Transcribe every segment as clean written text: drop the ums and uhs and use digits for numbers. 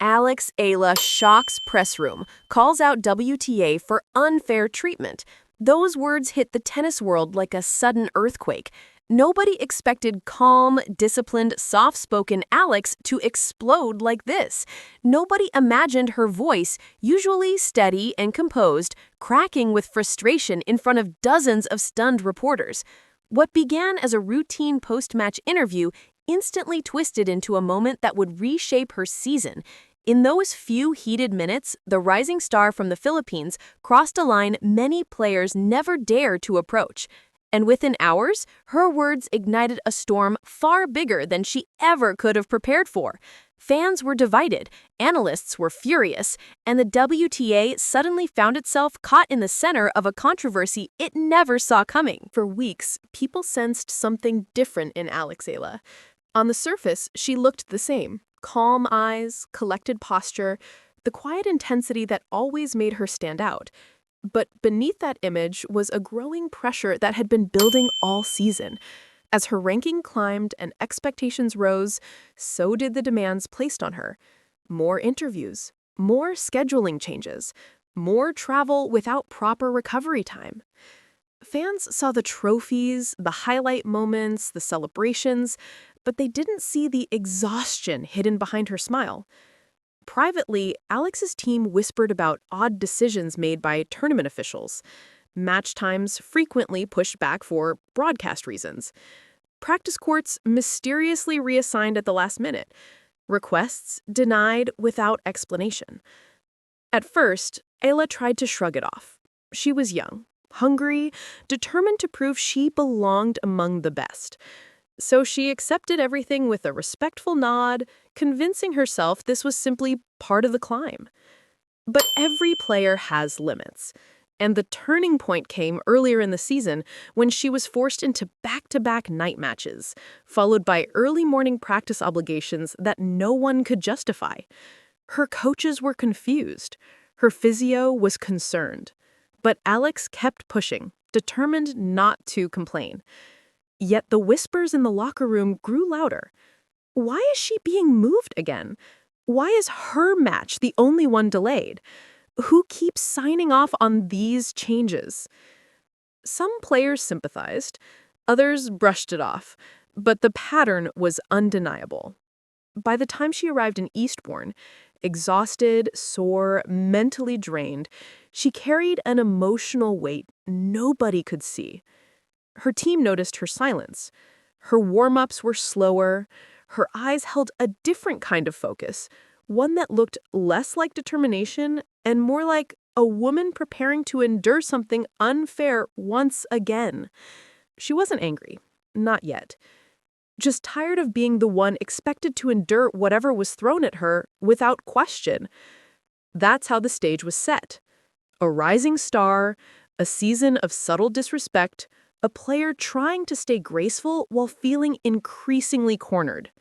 Alex Eala shocks press room, calls out WTA for unfair treatment. Those words hit the tennis world like a sudden earthquake. Nobody expected calm, disciplined, soft-spoken Alex to explode like this. Nobody imagined her voice, usually steady and composed, cracking with frustration in front of dozens of stunned reporters. What began as a routine post-match interview instantly twisted into a moment that would reshape her season. In those few heated minutes, the rising star from the Philippines crossed a line many players never dared to approach. And within hours, her words ignited a storm far bigger than she ever could have prepared for. Fans were divided, analysts were furious, and the WTA suddenly found itself caught in the center of a controversy it never saw coming. For weeks, people sensed something different in Alex Eala. On the surface, she looked the same. Calm eyes, collected posture, the quiet intensity that always made her stand out. But beneath that image was a growing pressure that had been building all season. As her ranking climbed and expectations rose, so did the demands placed on her. More interviews, more scheduling changes, more travel without proper recovery time. Fans saw the trophies, the highlight moments, the celebrations, but they didn't see the exhaustion hidden behind her smile. Privately, Alex's team whispered about odd decisions made by tournament officials. Match times frequently pushed back for broadcast reasons. Practice courts mysteriously reassigned at the last minute. Requests denied without explanation. At first, Eala tried to shrug it off. She was young, hungry, determined to prove she belonged among the best. So she accepted everything with a respectful nod, convincing herself this was simply part of the climb. But every player has limits. And the turning point came earlier in the season when she was forced into back-to-back night matches, followed by early morning practice obligations that no one could justify. Her coaches were confused. Her physio was concerned. But Alex kept pushing, determined not to complain. Yet the whispers in the locker room grew louder. Why is she being moved again? Why is her match the only one delayed? Who keeps signing off on these changes? Some players sympathized, others brushed it off, but the pattern was undeniable. By the time she arrived in Eastbourne, exhausted, sore, mentally drained, she carried an emotional weight nobody could see. Her team noticed her silence. Her warm-ups were slower. Her eyes held a different kind of focus, one that looked less like determination and more like a woman preparing to endure something unfair once again. She wasn't angry, not yet. Just tired of being the one expected to endure whatever was thrown at her without question. That's how the stage was set. A rising star, a season of subtle disrespect, a player trying to stay graceful while feeling increasingly cornered.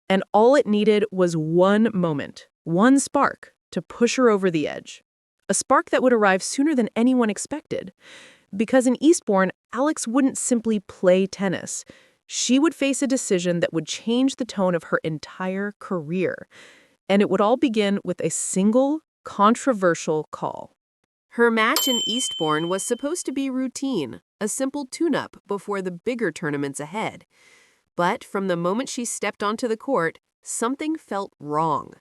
And all it needed was one moment, one spark, to push her over the edge. A spark that would arrive sooner than anyone expected. Because in Eastbourne, Alex wouldn't simply play tennis. She would face a decision that would change the tone of her entire career. And it would all begin with a single, controversial call. Her match in Eastbourne was supposed to be routine, a simple tune-up before the bigger tournaments ahead. But from the moment she stepped onto the court, something felt wrong.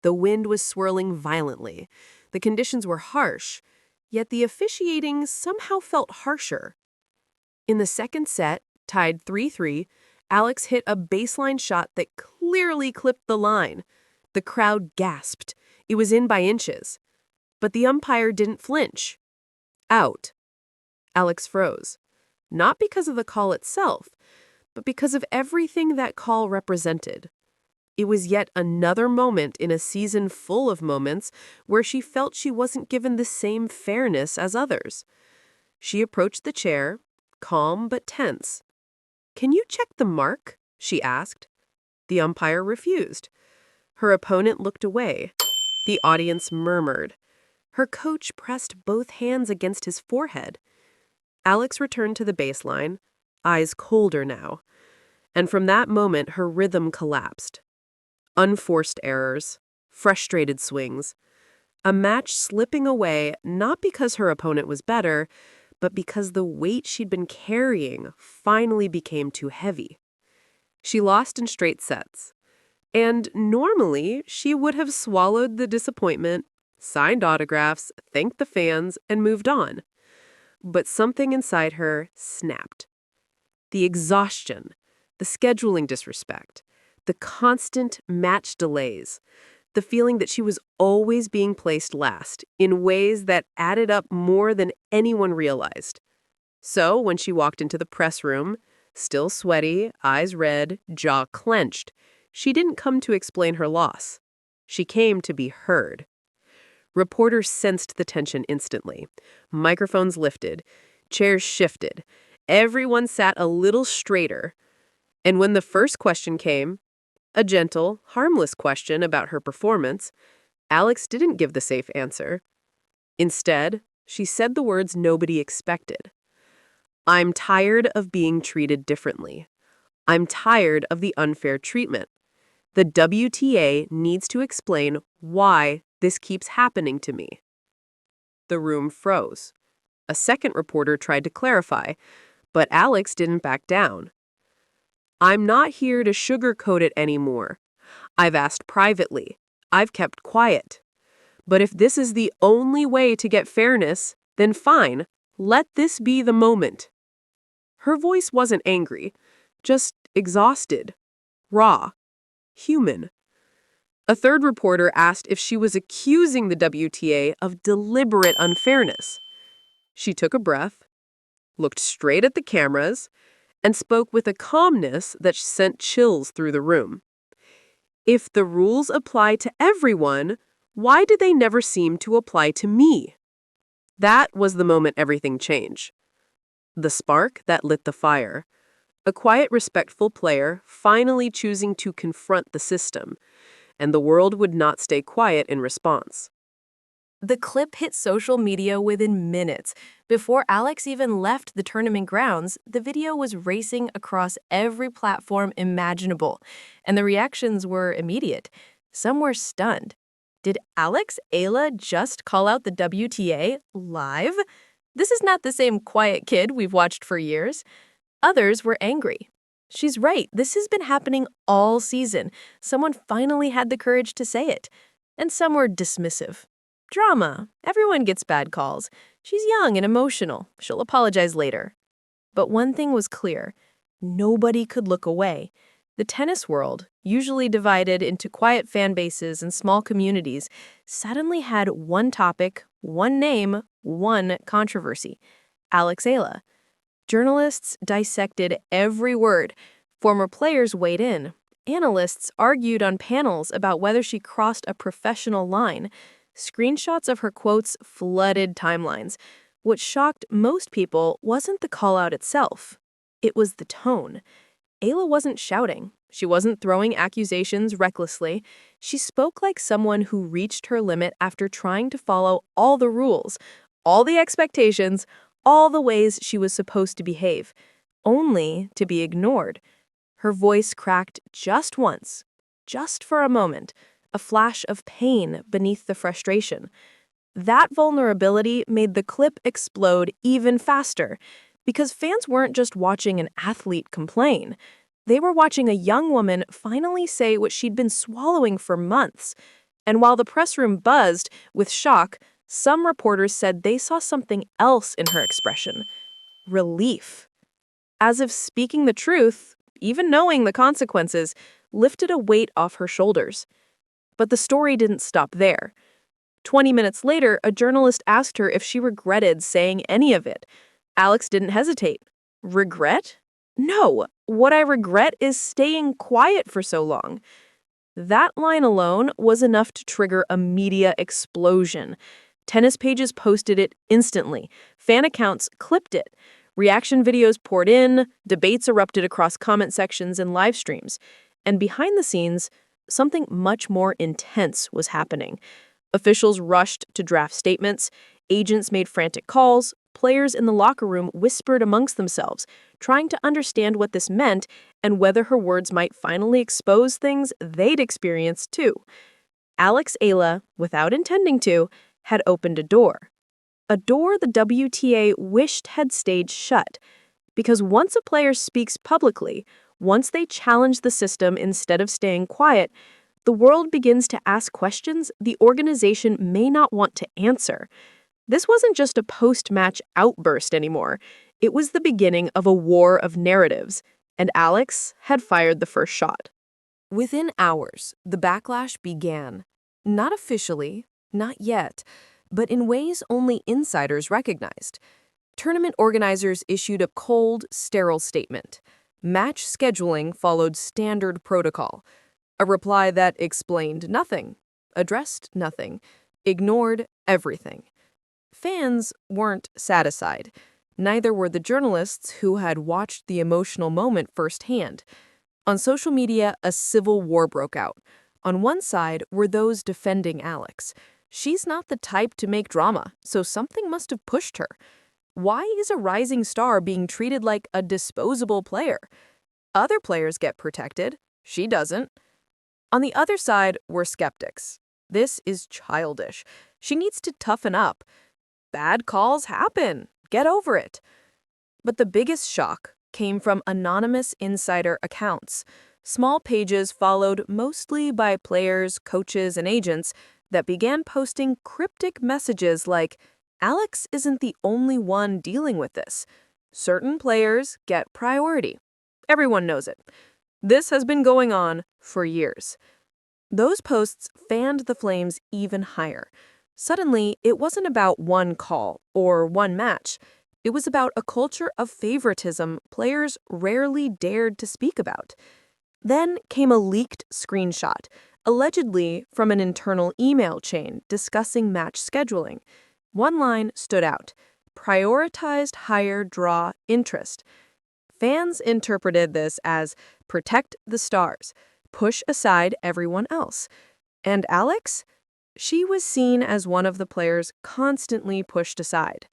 The wind was swirling violently. The conditions were harsh, yet the officiating somehow felt harsher. In the second set, tied 3-3, Alex hit a baseline shot that clearly clipped the line. The crowd gasped. It was in by inches. But the umpire didn't flinch. Out. Alex froze. Not because of the call itself, but because of everything that call represented. It was yet another moment in a season full of moments where she felt she wasn't given the same fairness as others. She approached the chair, calm but tense. "Can you check the mark?" she asked. The umpire refused. Her opponent looked away. The audience murmured. Her coach pressed both hands against his forehead. Alex returned to the baseline, eyes colder now. And from that moment, her rhythm collapsed. Unforced errors, frustrated swings. A match slipping away not because her opponent was better, but because the weight she'd been carrying finally became too heavy. She lost in straight sets. And normally, she would have swallowed the disappointment, signed autographs, thanked the fans, and moved on. But something inside her snapped. The exhaustion, the scheduling disrespect, the constant match delays, the feeling that she was always being placed last in ways that added up more than anyone realized. So when she walked into the press room, still sweaty, eyes red, jaw clenched, she didn't come to explain her loss. She came to be heard. Reporters sensed the tension instantly. Microphones lifted, chairs shifted. Everyone sat a little straighter. And when the first question came, a gentle, harmless question about her performance, Alex didn't give the safe answer. Instead, she said the words nobody expected. "I'm tired of being treated differently. I'm tired of the unfair treatment. The WTA needs to explain why this keeps happening to me." The room froze. A second reporter tried to clarify, but Alex didn't back down. "I'm not here to sugarcoat it anymore. I've asked privately. I've kept quiet. But if this is the only way to get fairness, then fine. Let this be the moment." Her voice wasn't angry, just exhausted, raw, human. A third reporter asked if she was accusing the WTA of deliberate unfairness. She took a breath, looked straight at the cameras, and spoke with a calmness that sent chills through the room. "If the rules apply to everyone, why do they never seem to apply to me?" That was the moment everything changed. The spark that lit the fire. A quiet, respectful player finally choosing to confront the system, and the world would not stay quiet in response. The clip hit social media within minutes. Before Alex even left the tournament grounds, the video was racing across every platform imaginable, and the reactions were immediate. Some were stunned. Did Eala just call out the WTA live? This is not the same quiet kid we've watched for years. Others were angry. She's right, this has been happening all season. Someone finally had the courage to say it. And some were dismissive. Drama. Everyone gets bad calls. She's young and emotional. She'll apologize later. But one thing was clear. Nobody could look away. The tennis world, usually divided into quiet fan bases and small communities, suddenly had one topic, one name, one controversy. Eala. Journalists dissected every word. Former players weighed in. Analysts argued on panels about whether she crossed a professional line. Screenshots of her quotes flooded timelines. What shocked most people wasn't the call-out itself. It was the tone. Eala wasn't shouting. She wasn't throwing accusations recklessly. She spoke like someone who reached her limit after trying to follow all the rules, all the expectations, all the ways she was supposed to behave, only to be ignored. Her voice cracked just once, just for a moment, a flash of pain beneath the frustration. That vulnerability made the clip explode even faster, because fans weren't just watching an athlete complain. They were watching a young woman finally say what she'd been swallowing for months. And while the press room buzzed with shock, some reporters said they saw something else in her expression: relief. As if speaking the truth, even knowing the consequences, lifted a weight off her shoulders. But the story didn't stop there. 20 minutes later, a journalist asked her if she regretted saying any of it. Alex didn't hesitate. Regret? No. What I regret is staying quiet for so long. That line alone was enough to trigger a media explosion. Tennis pages posted it instantly. Fan accounts clipped it. Reaction videos poured in. Debates erupted across comment sections and live streams. And behind the scenes, something much more intense was happening. Officials rushed to draft statements. Agents made frantic calls. Players in the locker room whispered amongst themselves, trying to understand what this meant and whether her words might finally expose things they'd experienced too. Eala, without intending to, had opened a door the WTA wished had stayed shut, because once a player speaks publicly, once they challenge the system instead of staying quiet, the world begins to ask questions the organization may not want to answer. This wasn't just a post-match outburst anymore. It was the beginning of a war of narratives, and Alex had fired the first shot. Within hours, the backlash began. Not officially, not yet, but in ways only insiders recognized. Tournament organizers issued a cold, sterile statement. Match scheduling followed standard protocol. A reply that explained nothing, addressed nothing, ignored everything. Fans weren't satisfied. Neither were the journalists who had watched the emotional moment firsthand. On social media, a civil war broke out. On one side were those defending Alex. She's not the type to make drama, so something must have pushed her. Why is a rising star being treated like a disposable player? Other players get protected. She doesn't. On the other side were skeptics. This is childish. She needs to toughen up. Bad calls happen. Get over it. But the biggest shock came from anonymous insider accounts, small pages followed mostly by players, coaches, and agents that began posting cryptic messages like, "Alex isn't the only one dealing with this. Certain players get priority." Everyone knows it. This has been going on for years. Those posts fanned the flames even higher. Suddenly, it wasn't about one call or one match. It was about a culture of favoritism players rarely dared to speak about. Then came a leaked screenshot, allegedly from an internal email chain discussing match scheduling. One line stood out: prioritized higher draw interest. Fans interpreted this as protect the stars, push aside everyone else. And Alex? She was seen as one of the players constantly pushed aside.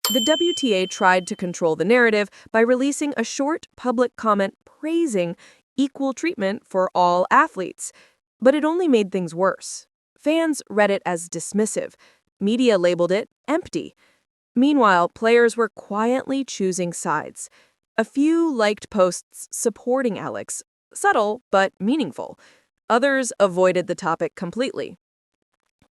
The WTA tried to control the narrative by releasing a short public comment praising equal treatment for all athletes, but it only made things worse. Fans read it as dismissive. Media labeled it empty. Meanwhile, players were quietly choosing sides. A few liked posts supporting Alex, subtle but meaningful. Others avoided the topic completely.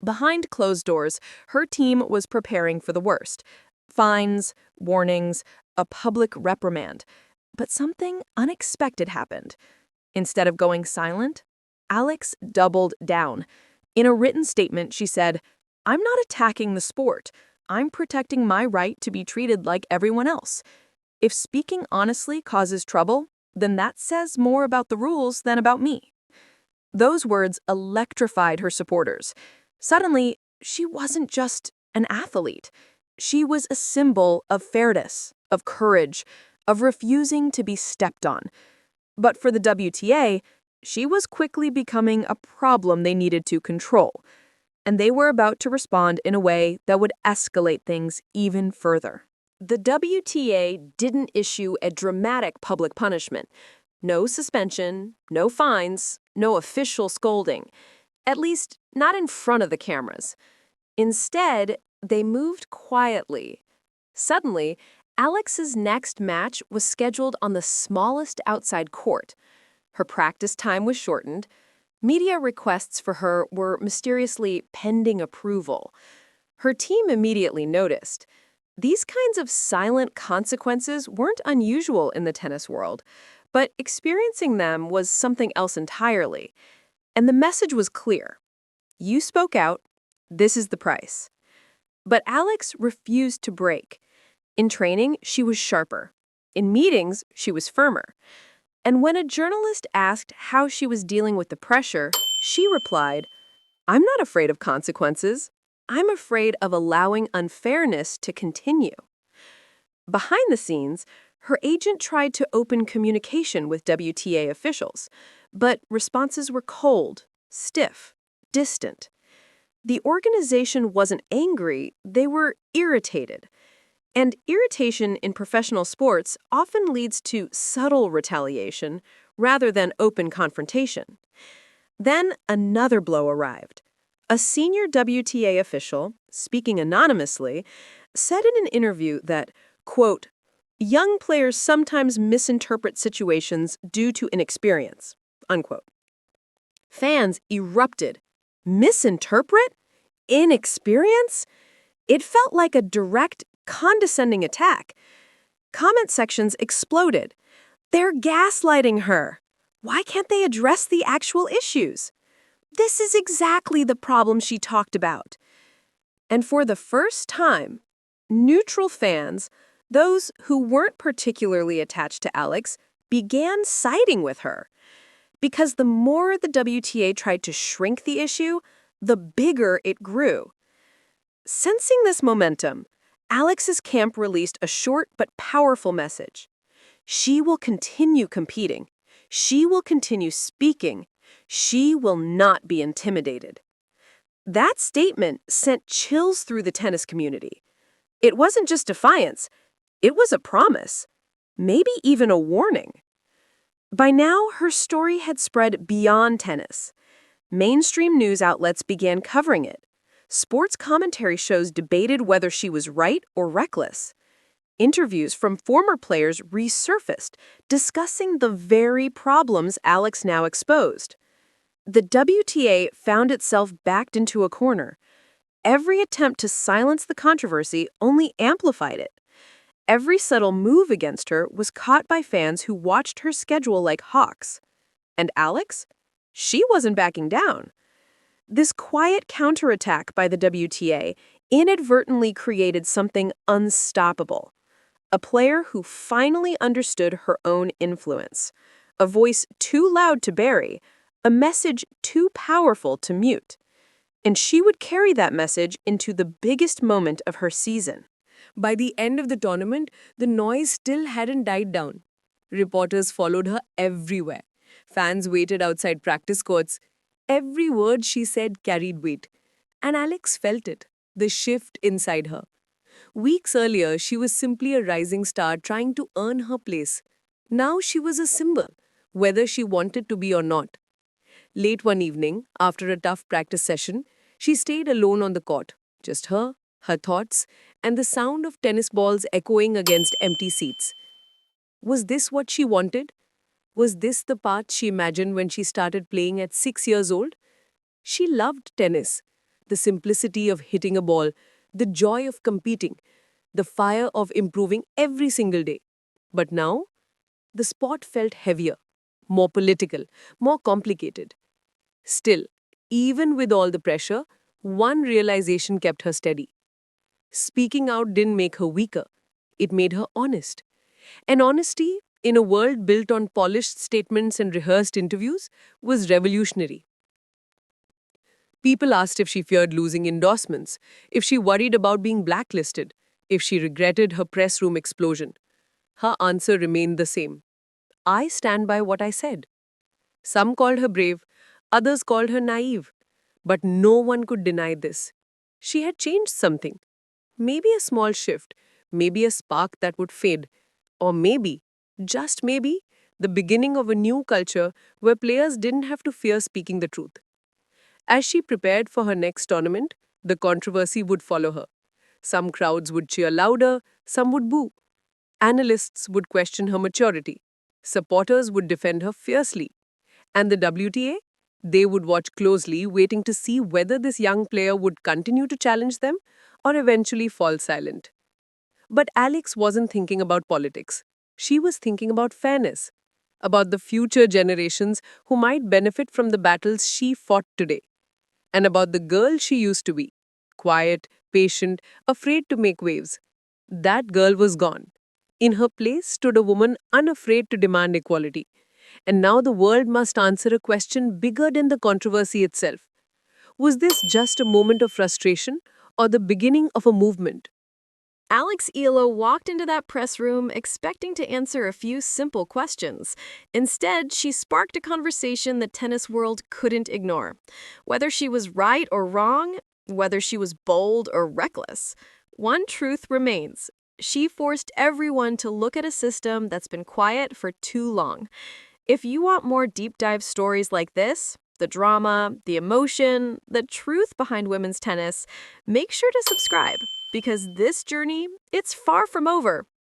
Behind closed doors, her team was preparing for the worst. Fines, warnings, a public reprimand. But something unexpected happened. Instead of going silent, Alex doubled down. In a written statement, she said, "I'm not attacking the sport. I'm protecting my right to be treated like everyone else. If speaking honestly causes trouble, then that says more about the rules than about me." Those words electrified her supporters. Suddenly, she wasn't just an athlete. She was a symbol of fairness, of courage, of refusing to be stepped on. But for the WTA, she was quickly becoming a problem they needed to control. And they were about to respond in a way that would escalate things even further. The WTA didn't issue a dramatic public punishment. No suspension, no fines, no official scolding. At least, not in front of the cameras. Instead, they moved quietly. Suddenly, Alex's next match was scheduled on the smallest outside court. Her practice time was shortened. Media requests for her were mysteriously pending approval. Her team immediately noticed. These kinds of silent consequences weren't unusual in the tennis world, but experiencing them was something else entirely. And the message was clear. You spoke out. This is the price. But Alex refused to break. In training, she was sharper. In meetings, she was firmer. And when a journalist asked how she was dealing with the pressure, she replied, "I'm not afraid of consequences. I'm afraid of allowing unfairness to continue." Behind the scenes, her agent tried to open communication with WTA officials, but responses were cold, stiff, distant. The organization wasn't angry, they were irritated. And irritation in professional sports often leads to subtle retaliation rather than open confrontation. Then another blow arrived. A senior WTA official, speaking anonymously, said in an interview that, quote, young players sometimes misinterpret situations due to inexperience, unquote. Fans erupted. Misinterpret? Inexperience? It felt like a direct, condescending attack. Comment sections exploded. They're gaslighting her. Why can't they address the actual issues? This is exactly the problem she talked about. And for the first time, neutral fans, those who weren't particularly attached to Alex, began siding with her. Because the more the WTA tried to shrink the issue, the bigger it grew. Sensing this momentum, Alex's camp released a short but powerful message. She will continue competing. She will continue speaking. She will not be intimidated. That statement sent chills through the tennis community. It wasn't just defiance. It was a promise. Maybe even a warning. By now, her story had spread beyond tennis. Mainstream news outlets began covering it. Sports commentary shows debated whether she was right or reckless. Interviews from former players resurfaced, discussing the very problems Alex now exposed. The WTA found itself backed into a corner. Every attempt to silence the controversy only amplified it. Every subtle move against her was caught by fans who watched her schedule like hawks. And Alex? She wasn't backing down. This quiet counterattack by the WTA inadvertently created something unstoppable. A player who finally understood her own influence. A voice too loud to bury. A message too powerful to mute. And she would carry that message into the biggest moment of her season. By the end of the tournament, the noise still hadn't died down. Reporters followed her everywhere. Fans waited outside practice courts. Every word she said carried weight. And Alex felt it, the shift inside her. Weeks earlier, she was simply a rising star trying to earn her place. Now she was a symbol, whether she wanted to be or not. Late one evening, after a tough practice session, she stayed alone on the court. Just her thoughts, and the sound of tennis balls echoing against empty seats. Was this what she wanted? Was this the path she imagined when she started playing at 6 years old? She loved tennis, the simplicity of hitting a ball, the joy of competing, the fire of improving every single day. But now, the sport felt heavier, more political, more complicated. Still, even with all the pressure, one realization kept her steady. Speaking out didn't make her weaker. It made her honest. And honesty, in a world built on polished statements and rehearsed interviews, was revolutionary. People asked if she feared losing endorsements, if she worried about being blacklisted, if she regretted her press room explosion. Her answer remained the same. I stand by what I said. Some called her brave, others called her naive. But no one could deny this. She had changed something. Maybe a small shift, maybe a spark that would fade, or maybe, just maybe, the beginning of a new culture where players didn't have to fear speaking the truth. As she prepared for her next tournament, the controversy would follow her. Some crowds would cheer louder, some would boo. Analysts would question her maturity. Supporters would defend her fiercely. And the WTA? They would watch closely, waiting to see whether this young player would continue to challenge them or eventually fall silent. But Alex wasn't thinking about politics. She was thinking about fairness, about the future generations who might benefit from the battles she fought today, and about the girl she used to be, quiet, patient, afraid to make waves. That girl was gone. In her place stood a woman unafraid to demand equality. And now the world must answer a question bigger than the controversy itself. Was this just a moment of frustration or the beginning of a movement? Alex Eala walked into that press room expecting to answer a few simple questions. Instead, she sparked a conversation the tennis world couldn't ignore. Whether she was right or wrong, whether she was bold or reckless, one truth remains. She forced everyone to look at a system that's been quiet for too long. If you want more deep dive stories like this, the drama, the emotion, the truth behind women's tennis, make sure to subscribe because this journey, it's far from over.